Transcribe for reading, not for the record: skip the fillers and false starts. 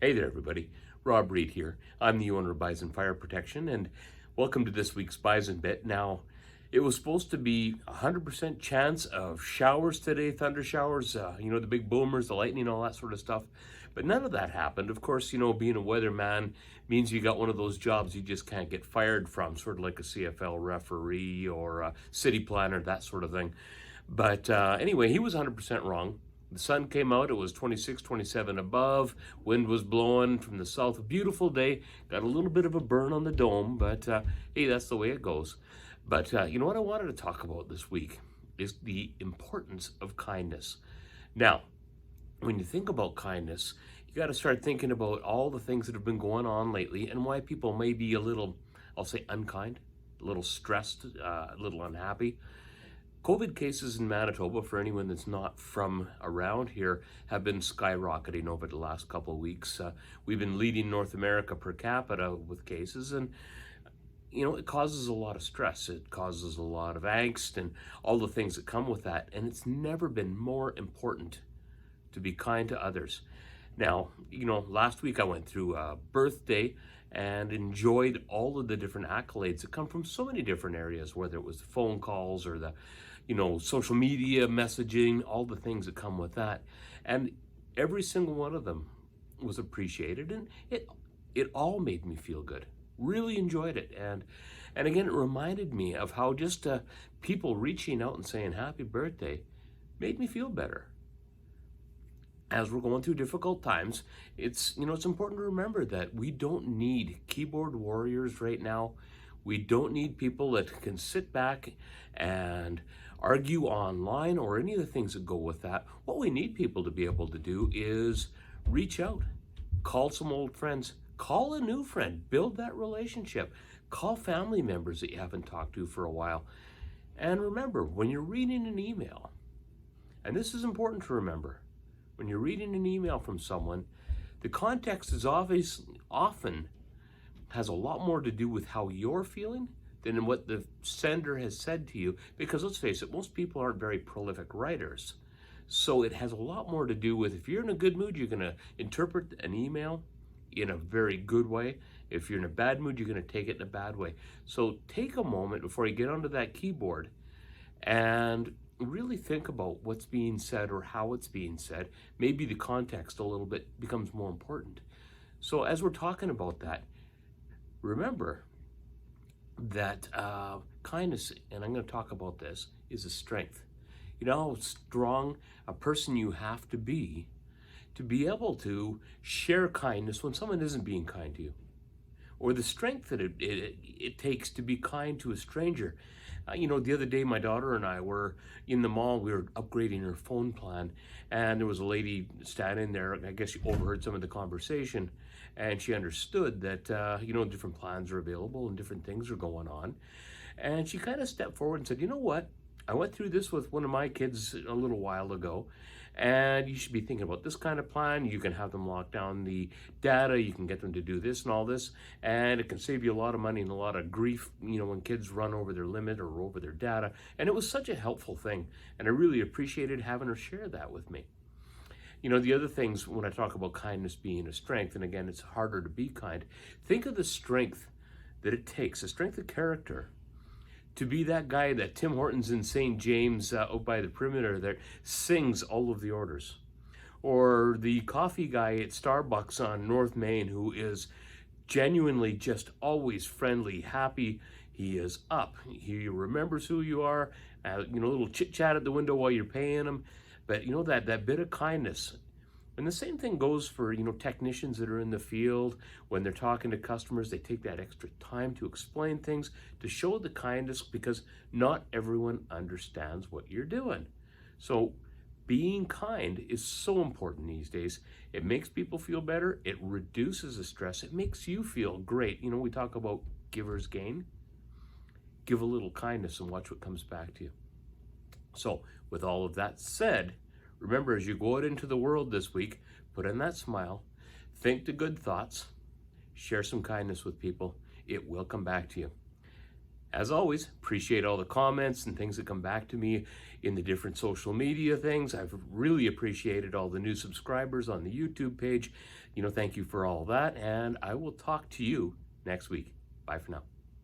Hey there, everybody. Rob Reed here. I'm the owner of Bison Fire Protection, and welcome to this week's Bison Bit. Now, it was supposed to be 100% chance of showers today, thunder showers, the big boomers, the lightning, all that sort of stuff. But none of that happened. Of course, being a weatherman means you got one of those jobs you just can't get fired from, sort of like a CFL referee or a city planner, that sort of thing. But anyway, he was 100% wrong. The sun came out, it was 26, 27 above, wind was blowing from the south. A beautiful day, got a little bit of a burn on the dome, but hey, that's the way it goes. But you know what I wanted to talk about this week is the importance of kindness. Now, when you think about kindness, you got to start thinking about all the things that have been going on lately and why people may be a little, I'll say, unkind, a little stressed, a little unhappy. COVID cases in Manitoba, for anyone that's not from around here, have been skyrocketing over the last couple of weeks. We've been leading North America per capita with cases, and it causes a lot of stress. It causes a lot of angst and all the things that come with that. And it's never been more important to be kind to others. Now, last week I went through a birthday and enjoyed all of the different accolades that come from so many different areas, whether it was the phone calls or the, social media messaging, all the things that come with that. And every single one of them was appreciated, and it all made me feel good. Really enjoyed it. And again, it reminded me of how just people reaching out and saying happy birthday made me feel better. As we're going through difficult times, it's important to remember that we don't need keyboard warriors right now. We don't need people that can sit back and argue online or any of the things that go with that. What we need people to be able to do is reach out, call some old friends, call a new friend, build that relationship, call family members that you haven't talked to for a while. And remember, when you're reading an email, and this is important to remember, when you're reading an email from someone, the context is often has a lot more to do with how you're feeling than what the sender has said to you. Because let's face it, most people aren't very prolific writers. So it has a lot more to do with, if you're in a good mood, you're going to interpret an email in a very good way. If you're in a bad mood, you're going to take it in a bad way. So take a moment before you get onto that keyboard and really think about what's being said or how it's being said. Maybe the context a little bit becomes more important. So as we're talking about that, remember that kindness, and I'm going to talk about this, is a strength. You know how strong a person you have to be able to share kindness when someone isn't being kind to you, or the strength that it takes to be kind to a stranger. The other day, my daughter and I were in the mall. We were upgrading her phone plan, and there was a lady standing there. I guess she overheard some of the conversation, and she understood that, different plans are available and different things are going on. And she kind of stepped forward and said, you know what? I went through this with one of my kids a little while ago, and you should be thinking about this kind of plan. You can have them lock down the data, you can get them to do this and all this, and it can save you a lot of money and a lot of grief, when kids run over their limit or over their data. And it was such a helpful thing, and I really appreciated having her share that with me. The other things when I talk about kindness being a strength, and again, it's harder to be kind, think of the strength that it takes, the strength of character, to be that guy that Tim Hortons in St. James out by the perimeter there sings all of the orders. Or the coffee guy at Starbucks on North Main who is genuinely just always friendly, happy. He is up. He remembers who you are. A little chit chat at the window while you're paying him. But that bit of kindness. And the same thing goes for, technicians that are in the field. When they're talking to customers, they take that extra time to explain things, to show the kindness, because not everyone understands what you're doing. So being kind is so important these days. It makes people feel better. It reduces the stress. It makes you feel great. We talk about giver's gain. Give a little kindness and watch what comes back to you. So with all of that said, remember, as you go out into the world this week, put on that smile, think the good thoughts, share some kindness with people. It will come back to you. As always, appreciate all the comments and things that come back to me in the different social media things. I've really appreciated all the new subscribers on the YouTube page. Thank you for all that, and I will talk to you next week. Bye for now.